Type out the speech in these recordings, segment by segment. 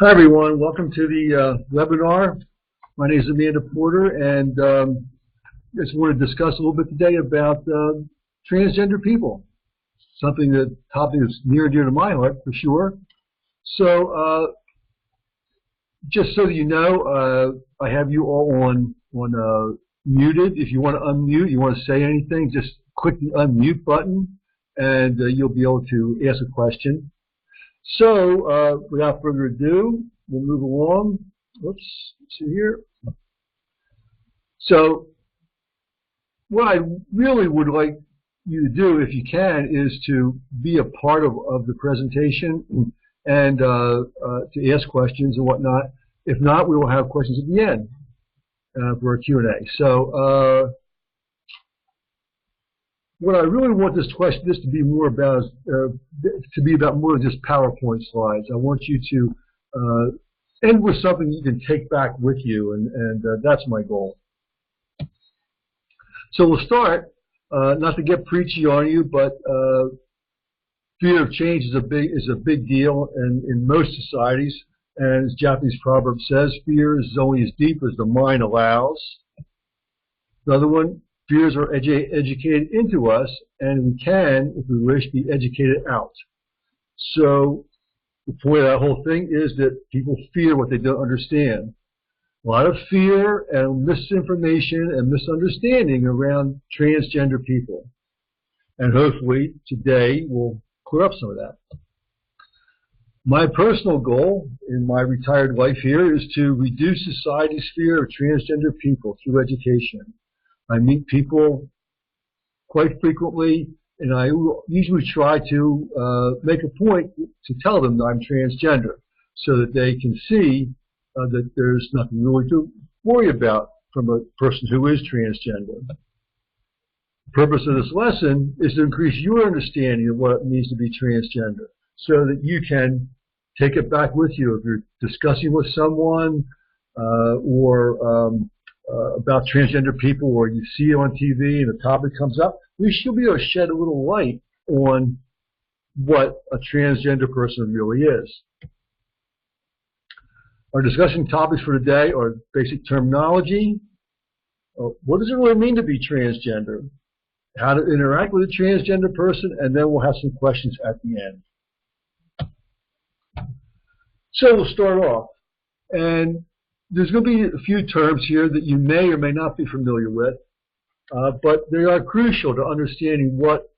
Hi, everyone. Welcome to the webinar. My name is Amanda Porter, and just want to discuss a little bit today about transgender people, topic that's near and dear to my heart, for sure. So just so that you know, I have you all on muted. If you want to unmute, you want to say anything, just click the unmute button, and you'll be able to ask a question. So, without further ado, we'll move along. Oops, let's see here. So, what I really would like you to do, if you can, is to be a part of the presentation and to ask questions and whatnot. If not, we will have questions at the end for a Q&A. So, what I really want this to be more about is more than just PowerPoint slides. I want you to end with something you can take back with you, and that's my goal. So we'll start. Not to get preachy on you, but fear of change is a big deal in most societies. And as Japanese proverb says, fear is only as deep as the mind allows. Another one. Fears are educated into us, and we can, if we wish, be educated out. So the point of that whole thing is that people fear what they don't understand. A lot of fear and misinformation and misunderstanding around transgender people. And hopefully today we'll clear up some of that. My personal goal in my retired life here is to reduce society's fear of transgender people through education. I meet people quite frequently, and I usually try to make a point to tell them that I'm transgender so that they can see that there's nothing really to worry about from a person who is transgender. The purpose of this lesson is to increase your understanding of what it means to be transgender so that you can take it back with you if you're discussing with someone about transgender people, or you see it on TV and a topic comes up, we should be able to shed a little light on what a transgender person really is. Our discussion topics for today are basic terminology. What does it really mean to be transgender? How to interact with a transgender person, and then we'll have some questions at the end. So we'll start off. And there's going to be a few terms here that you may or may not be familiar with, but they are crucial to understanding what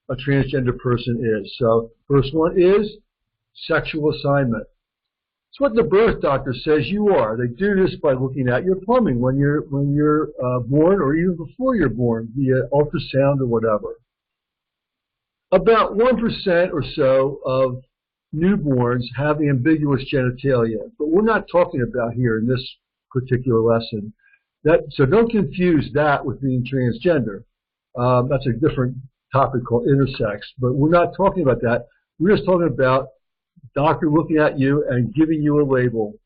a transgender person is. So, first one is sexual assignment. It's what the birth doctor says you are. They do this by looking at your plumbing when you're born, or even before you're born, via ultrasound or whatever. About 1% or so of newborns have ambiguous genitalia, but we're not talking about here in this particular lesson. So don't confuse that with being transgender. That's a different topic called intersex, but we're not talking about that. We're just talking about the doctor looking at you and giving you a label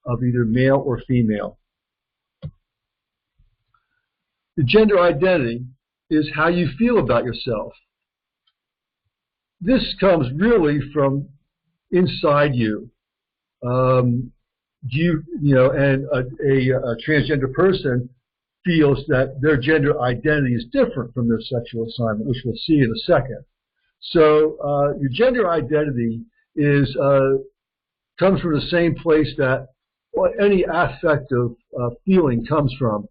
of either male or female. The gender identity is how you feel about yourself. This comes really from inside you. And a transgender person feels that their gender identity is different from their sexual assignment, which we'll see in a second. So your gender identity comes from the same place that any affective feeling comes from.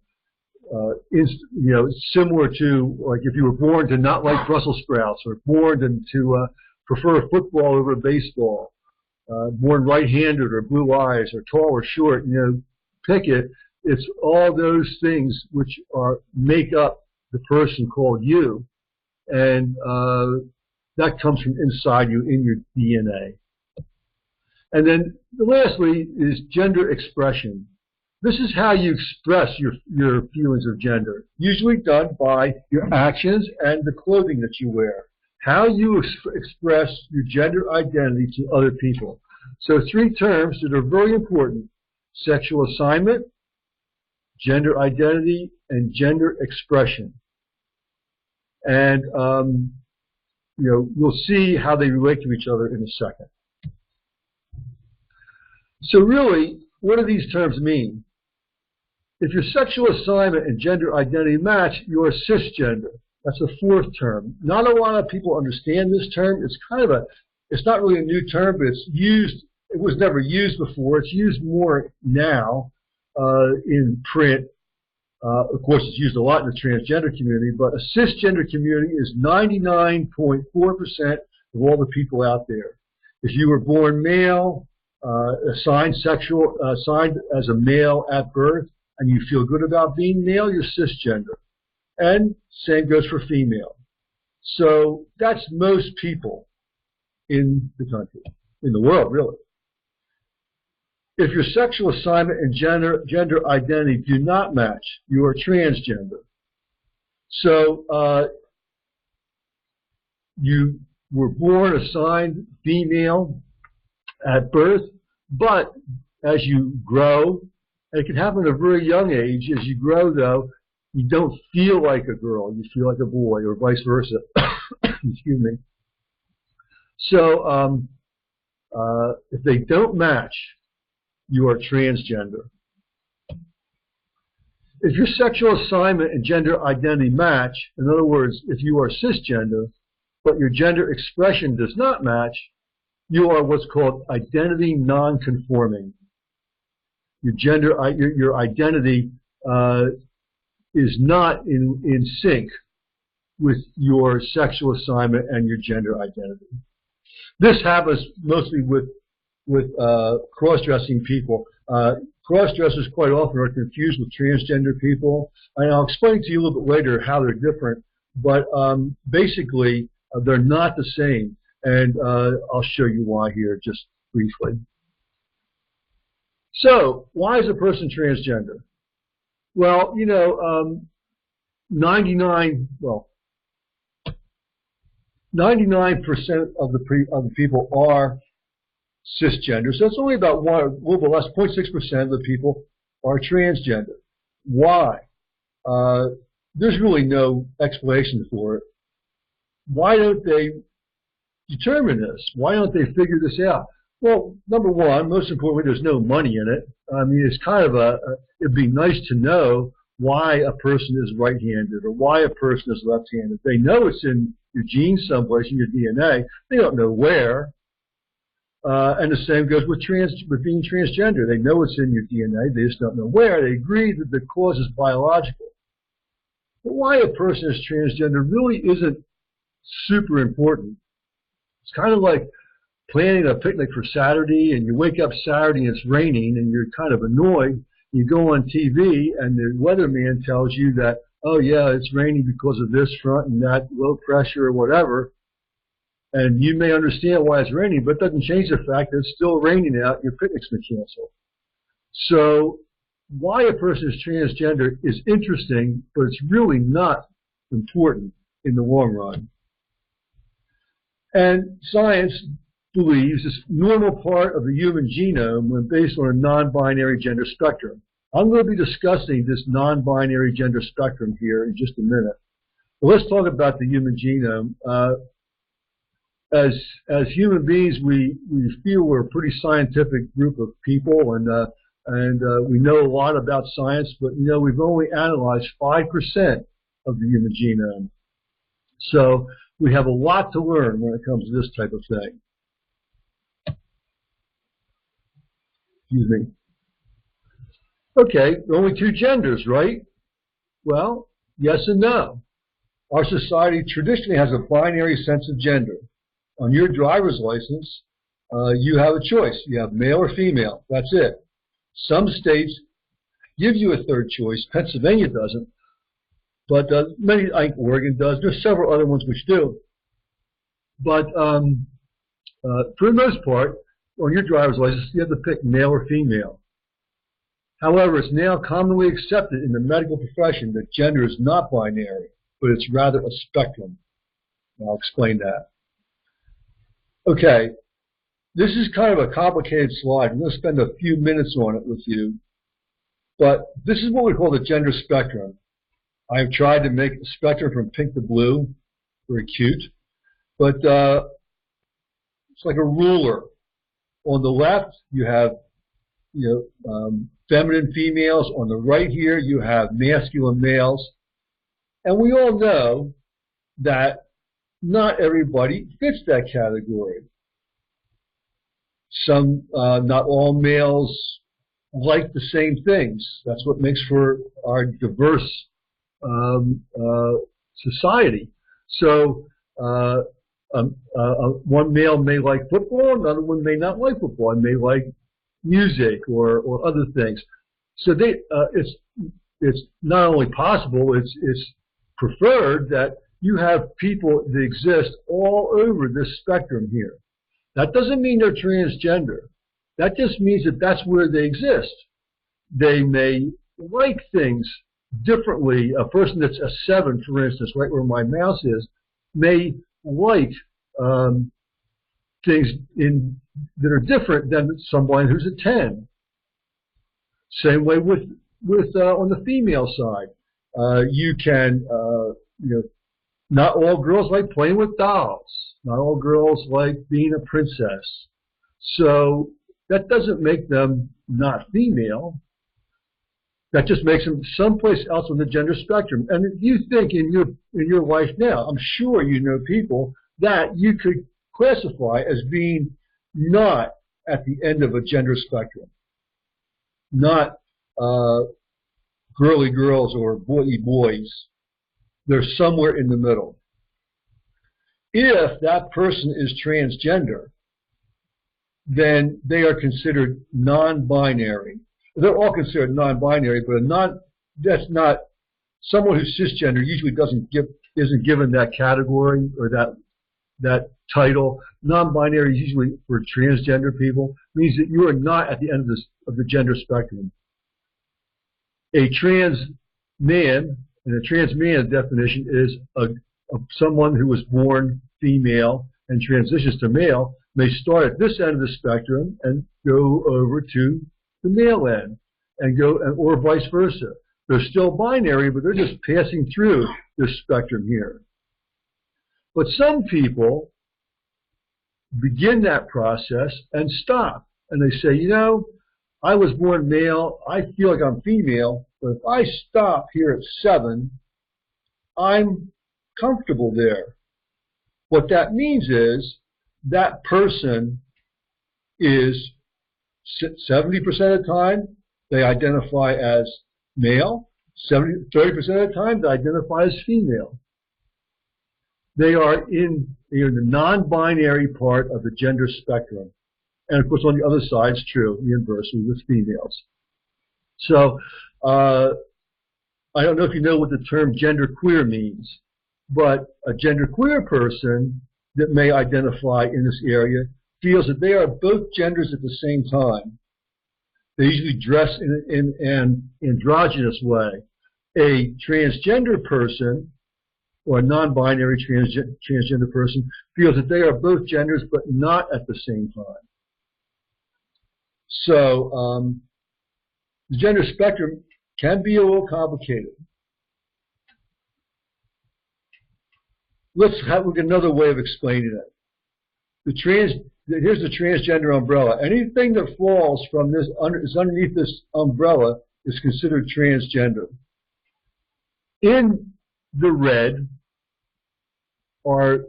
Similar to, like, if you were born to not like Brussels sprouts, or born to prefer football over baseball, born right-handed or blue eyes or tall or short, pick it. It's all those things which make up the person called you, and that comes from inside you in your DNA. And then lastly is gender expression. This is how you express your feelings of gender, usually done by your actions and the clothing that you wear. How you express your gender identity to other people. So 3 terms that are very important: sexual assignment, gender identity, and gender expression. And we'll see how they relate to each other in a second. So really, what do these terms mean? If your sexual assignment and gender identity match, you're cisgender. That's the fourth term. Not a lot of people understand this term. It's kind of it's not really a new term, but it's used, it was never used before. It's used more now in print. Of course, it's used a lot in the transgender community, but a cisgender community is 99.4% of all the people out there. If you were born male, assigned as a male at birth, and you feel good about being male, you're cisgender. And same goes for female. So that's most people in the country, in the world, really. If your sexual assignment and gender identity do not match, you are transgender. So you were born assigned female at birth, but as you grow, and it can happen at a very young age, as you grow though, you don't feel like a girl, you feel like a boy, or vice versa. Excuse me. So if they don't match, you are transgender. If your sexual assignment and gender identity match, in other words, if you are cisgender, but your gender expression does not match, you are what's called identity non-conforming. Your identity is not in sync with your sexual assignment and your gender identity. This happens mostly with cross-dressing people. Cross-dressers quite often are confused with transgender people, and I'll explain to you a little bit later how they're different, but basically they're not the same, and I'll show you why here just briefly. So, why is a person transgender? Well, you know, 99% of the people are cisgender, so it's only about a little bit less, 0.6% of the people are transgender. Why? There's really no explanation for it. Why don't they determine this? Why don't they figure this out? Well, number one, most importantly, there's no money in it. I mean, it's kind of it'd be nice to know why a person is right-handed or why a person is left-handed. They know it's in your genes someplace in your DNA. They don't know where. And the same goes with being transgender. They know it's in your DNA. They just don't know where. They agree that the cause is biological. But why a person is transgender really isn't super important. It's kind of like planning a picnic for Saturday, and you wake up Saturday and it's raining, and you're kind of annoyed. You go on TV, and the weatherman tells you that, oh yeah, it's raining because of this front and that low pressure or whatever. And you may understand why it's raining, but it doesn't change the fact that it's still raining out and your picnic's been canceled. So why a person is transgender is interesting, but it's really not important in the long run. And science believes this normal part of the human genome when based on a non-binary gender spectrum. I'm going to be discussing this non-binary gender spectrum here in just a minute. But let's talk about the human genome. As human beings, we feel we're a pretty scientific group of people, and we know a lot about science, but you know we've only analyzed 5% of the human genome. So we have a lot to learn when it comes to this type of thing. Excuse me. Okay, only two genders, right? Well, yes and no. Our society traditionally has a binary sense of gender. On your driver's license, you have a choice. You have male or female. That's it. Some states give you a third choice. Pennsylvania doesn't. But many, like Oregon does. There's several other ones which do. But for the most part, on your driver's license, you have to pick male or female. However, it's now commonly accepted in the medical profession that gender is not binary, but it's rather a spectrum. I'll explain that. Okay, this is kind of a complicated slide. I'm going to spend a few minutes on it with you. But this is what we call the gender spectrum. I've tried to make the spectrum from pink to blue. Very cute. But it's like a ruler. On the left, you have feminine females. On the right here, you have masculine males. And we all know that not everybody fits that category. Not all males like the same things. That's what makes for our diverse society. So one male may like football, another one may not like football, and may like music or other things. So it's not only possible, it's preferred that you have people that exist all over this spectrum here. That doesn't mean they're transgender. That just means that that's where they exist. They may like things differently. A person that's a 7, for instance, right where my mouse is, may like things that are different than someone who's a 10. Same way with on the female side. You can, not all girls like playing with dolls. Not all girls like being a princess. So that doesn't make them not female. That just makes them someplace else on the gender spectrum. And if you think in your life now, I'm sure you know people that you could classify as being not at the end of a gender spectrum. Not girly girls or boy boys. They're somewhere in the middle. If that person is transgender, then they are considered non-binary. They're all considered non-binary, but that's not someone who's cisgender usually isn't given that category or that title. Non-binary usually for transgender people means that you are not at the end of the gender spectrum. A trans man, and a trans man definition is someone who was born female and transitions to male, may start at this end of the spectrum and go over to the male end, or vice versa. They're still binary, but they're just passing through this spectrum here. But some people begin that process and stop, and they say, I was born male, I feel like I'm female, but if I stop here at 7, I'm comfortable there. What that means is that person is 70% of the time they identify as male, 30% of the time they identify as female. They are in the non-binary part of the gender spectrum. And of course on the other side it's true, the inverse with females. So I don't know if you know what the term genderqueer means, but a genderqueer person that may identify in this area feels that they are both genders at the same time. They usually dress in an androgynous way. A transgender person or a non-binary transgender person feels that they are both genders but not at the same time. So the gender spectrum can be a little complicated. Let's have another way of explaining it. Here's the transgender umbrella. Anything that falls from this is underneath this umbrella is considered transgender. In the red are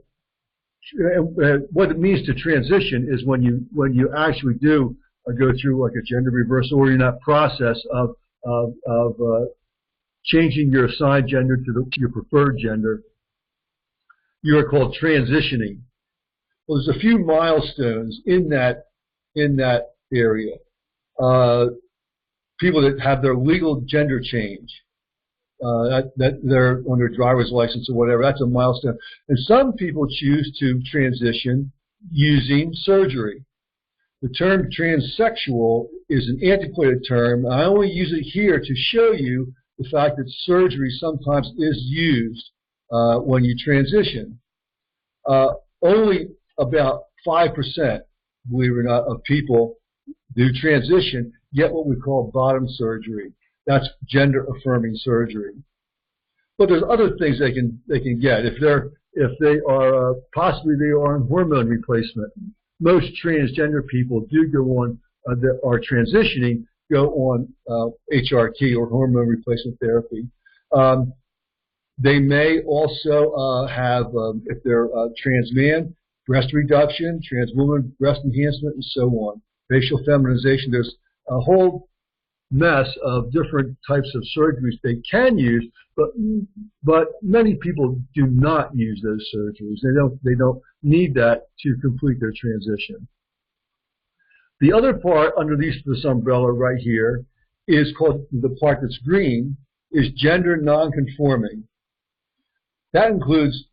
what it means to transition is when you actually do go through like a gender reversal or you're in that process of changing your assigned gender to your preferred gender. You are called transitioning. Well, there's a few milestones in that area. People that have their legal gender change, that they're on their driver's license or whatever, that's a milestone. And some people choose to transition using surgery. The term transsexual is an antiquated term. I only use it here to show you the fact that surgery sometimes is used when you transition. Only about 5%, believe it or not, of people do transition get what we call bottom surgery. That's gender-affirming surgery. But there's other things they can get if they are possibly they are on hormone replacement. Most transgender people do go on that are transitioning go on HRT, or hormone replacement therapy. They may also have, if they're trans man, breast reduction, trans woman, breast enhancement, and so on. Facial feminization. There's a whole mess of different types of surgeries they can use, but many people do not use those surgeries. They don't need that to complete their transition. The other part underneath this umbrella right here is called, the part that's green, is gender nonconforming. That includes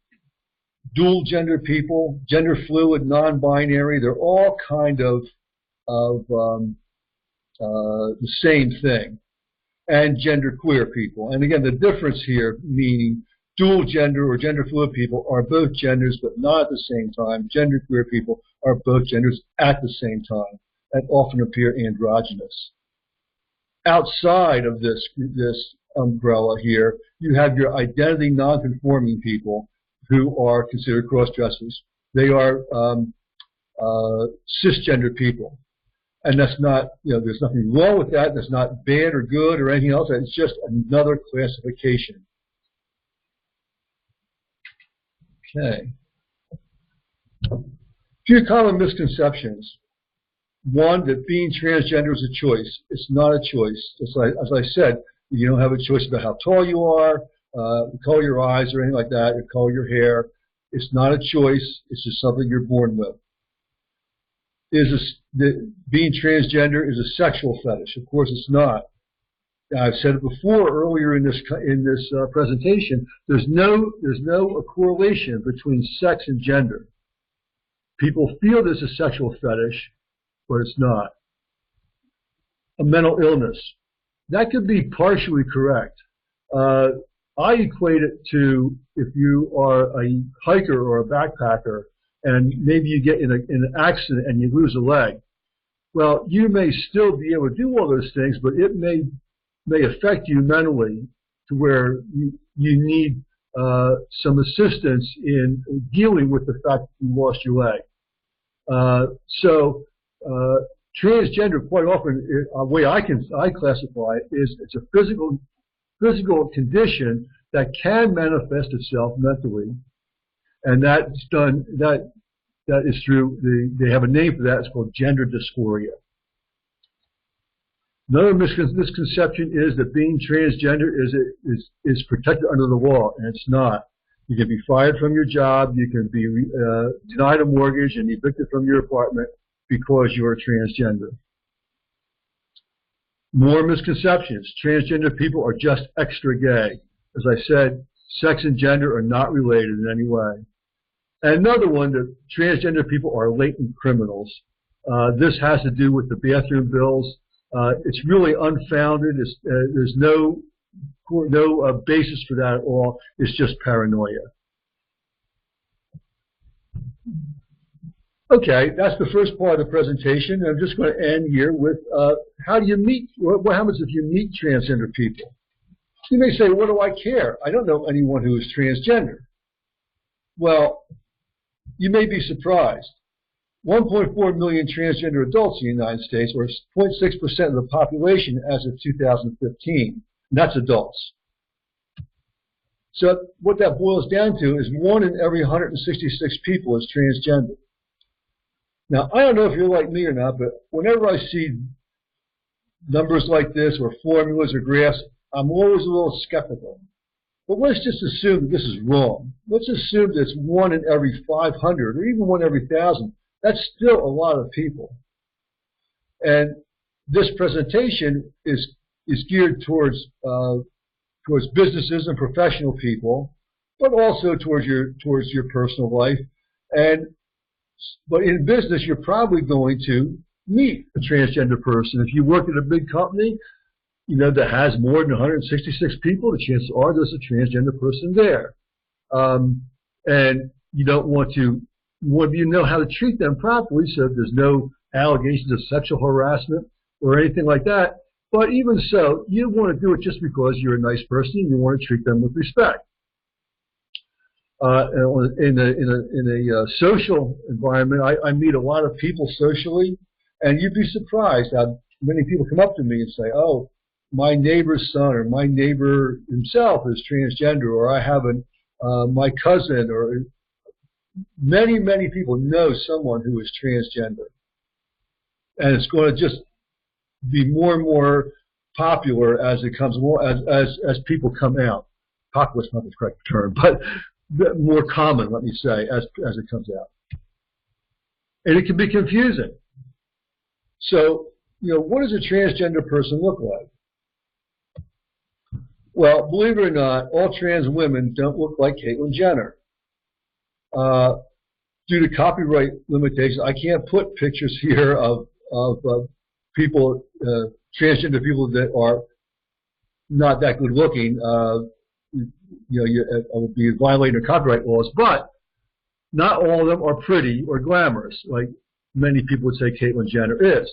dual gender people, gender fluid, non-binary. They're all kind of the same thing, and gender queer people. And again, the difference here, meaning dual gender or gender fluid people are both genders but not at the same time. Gender queer people are both genders at the same time and often appear androgynous. Outside of this umbrella here, you have your identity non-conforming people who are considered cross-dressers. They are cisgender people. And that's not, there's nothing wrong with that. That's not bad or good or anything else. It's just another classification. Okay. A few common misconceptions. One, that being transgender is a choice. It's not a choice. As I said, you don't have a choice about how tall you are, the color of your eyes or anything like that, the color of your hair. It's not a choice. It's just something you're born with. Being transgender is a sexual fetish. Of course, it's not. I've said it before earlier in this presentation. There's no correlation between sex and gender. People feel this is a sexual fetish, but it's not. A mental illness. That could be partially correct. I equate it to if you are a hiker or a backpacker and maybe you get in an accident and you lose a leg. Well, you may still be able to do all those things, but it may affect you mentally to where you need some assistance in dealing with the fact that you lost your leg. Transgender, quite often, the way I classify it is it's a physical condition that can manifest itself mentally, and that's done. That is through they have a name for that. It's called gender dysphoria. Another misconception is that being transgender is protected under the law, and it's not. You can be fired from your job. You can be denied a mortgage and evicted from your apartment because you're transgender. More misconceptions. Transgender people are just extra gay. As I said, sex and gender are not related in any way. And another one, that transgender people are latent criminals. This has to do with the bathroom bills. It's really unfounded. There's no basis for that at all. It's just paranoia. Okay, that's the first part of the presentation. I'm just going to end here with how do you meet, what happens if you meet transgender people? You may say, what do I care? I don't know anyone who is transgender. Well, you may be surprised. 1.4 million transgender adults in the United States, or 0.6% of the population as of 2015. And that's adults. So what that boils down to is 1 in every 166 people is transgender. Now, I don't know if you're like me or not, but whenever I see numbers like this or formulas or graphs, I'm always a little skeptical. But let's just assume that this is wrong. Let's assume that it's 1 in every 500 or even 1 every 1,000. That's still a lot of people. And this presentation is geared towards businesses and professional people, but also towards your personal life. But in business, you're probably going to meet a transgender person. If you work at a big company, that has more than 166 people, the chances are there's a transgender person there. And you don't want to, you know how to treat them properly so there's no allegations of sexual harassment or anything like that. But even so, you want to do it just because you're a nice person and you want to treat them with respect. In a social environment, I meet a lot of people socially, And you'd be surprised how many people come up to me and say, oh, my neighbor's son or my neighbor himself is transgender, or I have my cousin, or many, many people know someone who is transgender. And it's going to just be more and more popular as it comes more, as people come out. Popular is not the correct term, but more common, let me say, as it comes out. And it can be confusing. So, what does a transgender person look like? Well, believe it or not, all trans women don't look like Caitlyn Jenner. Due to copyright limitations, I can't put pictures here of people, transgender people that are not that good looking. I would be violating copyright laws, but not all of them are pretty or glamorous, like many people would say Caitlyn Jenner is.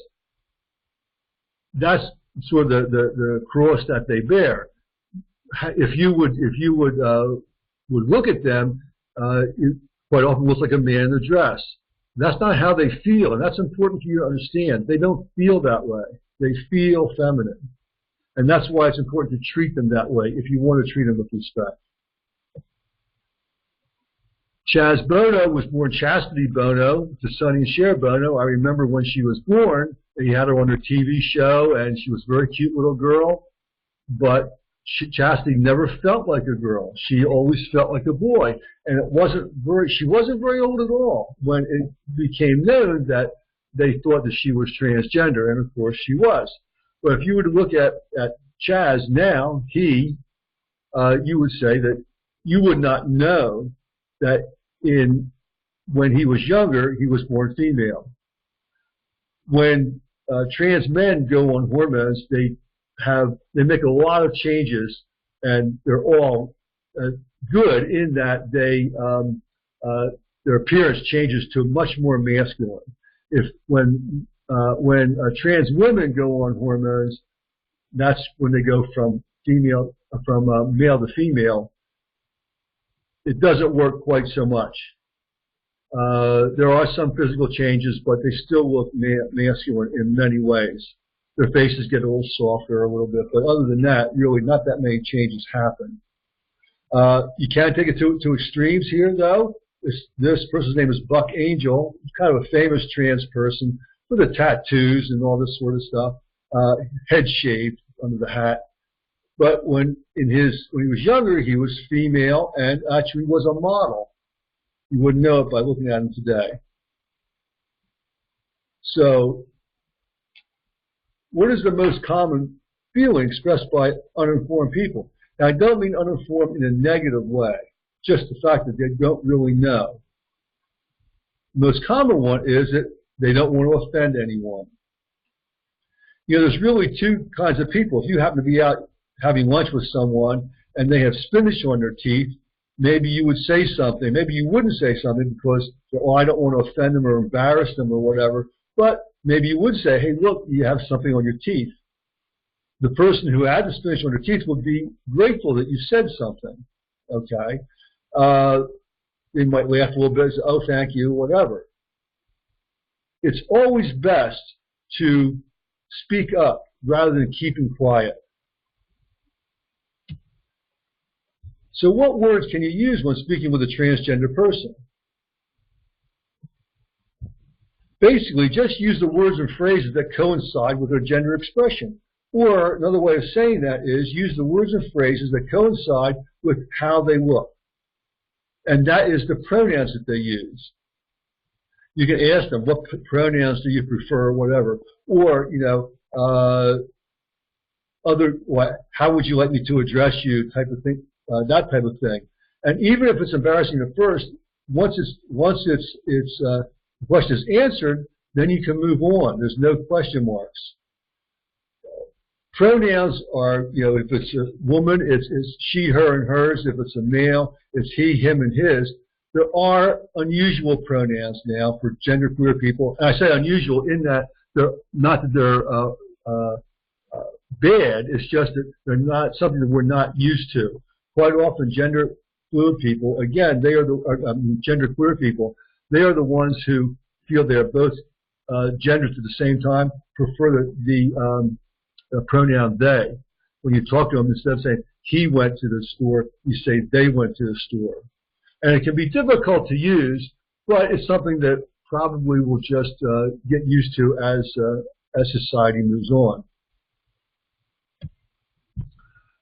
That's sort of the cross that they bear. If you would look at them, it quite often looks like a man in a dress. That's not how they feel, and that's important for you to understand. They don't feel that way. They feel feminine. And that's why it's important to treat them that way if you want to treat them with respect. Chaz Bono was born Chastity Bono to Sonny and Cher Bono. I remember when she was born, they had her on their TV show, and she was a very cute little girl, but Chastity never felt like a girl. She always felt like a boy, and she wasn't very old at all when it became known that they thought that she was transgender, and of course she was. But if you were to look at Chaz now, you would say that you would not know that when he was younger, he was born female. When trans men go on hormones, they make a lot of changes, and they're all good in that their appearance changes to much more masculine. When trans women go on hormones, that's when they go from male to female. It doesn't work quite so much. There are some physical changes, but they still look masculine in many ways. Their faces get a little softer a little bit, but other than that, really not that many changes happen. You can take it to extremes here, though. This person's name is Buck Angel. He's kind of a famous trans person with the tattoos and all this sort of stuff. Head shaved under the hat. But when he was younger, he was female and actually was a model. You wouldn't know it by looking at him today. So, what is the most common feeling expressed by uninformed people? Now, I don't mean uninformed in a negative way, just the fact that they don't really know. The most common one is that they don't want to offend anyone. There's really two kinds of people. If you happen to be out having lunch with someone and they have spinach on their teeth, maybe you would say something. Maybe you wouldn't say something because, I don't want to offend them or embarrass them or whatever. But maybe you would say, hey, look, you have something on your teeth. The person who had the spinach on their teeth would be grateful that you said something. Okay? They might laugh a little bit and say, oh, thank you, whatever. It's always best to speak up rather than keeping quiet. So what words can you use when speaking with a transgender person? Basically, just use the words and phrases that coincide with their gender expression. Or another way of saying that is use the words and phrases that coincide with how they look. And that is the pronouns that they use. You can ask them, what pronouns do you prefer, or whatever. Or, how would you like me to address you, type of thing, that type of thing. And even if it's embarrassing at first, once the question is answered, then you can move on. There's no question marks. Pronouns are, if it's a woman, it's she, her, and hers. If it's a male, it's he, him, and his. There are unusual pronouns now for genderqueer people. And I say unusual in that they're not that they're bad. It's just that they're not something that we're not used to. Quite often, gender fluid people, again, they are genderqueer people. They are the ones who feel they're both genders at the same time prefer the pronoun they. When you talk to them, instead of saying he went to the store, you say they went to the store. And it can be difficult to use, but it's something that probably will just get used to as society moves on.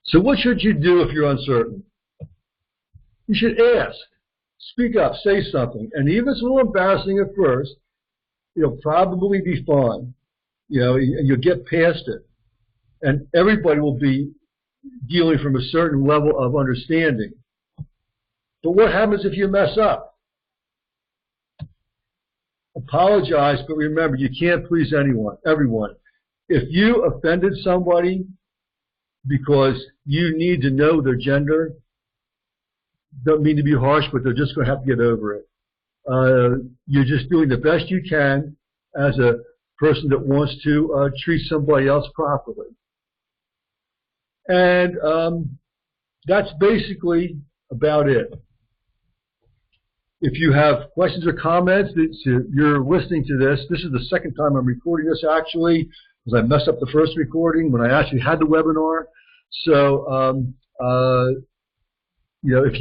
So what should you do if you're uncertain? You should ask, speak up, say something. And even if it's a little embarrassing at first, it'll probably be fun. And you'll get past it. And everybody will be dealing from a certain level of understanding. But what happens if you mess up? Apologize, but remember, you can't please everyone. If you offended somebody because you need to know their gender, don't mean to be harsh, but they're just going to have to get over it. You're just doing the best you can as a person that wants to treat somebody else properly. And that's basically about it. If you have questions or comments, you're listening to this. This is the second time I'm recording this, actually, because I messed up the first recording when I actually had the webinar. So, if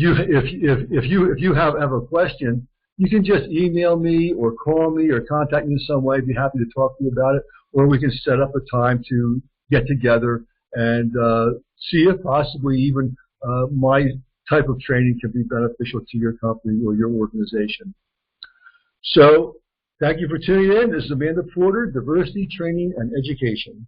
you have a question, you can just email me or call me or contact me in some way. I'd be happy to talk to you about it, or we can set up a time to get together and see if possibly even my type of training can be beneficial to your company or your organization. So, thank you for tuning in. This is Amanda Porter, Diversity, Training, and Education.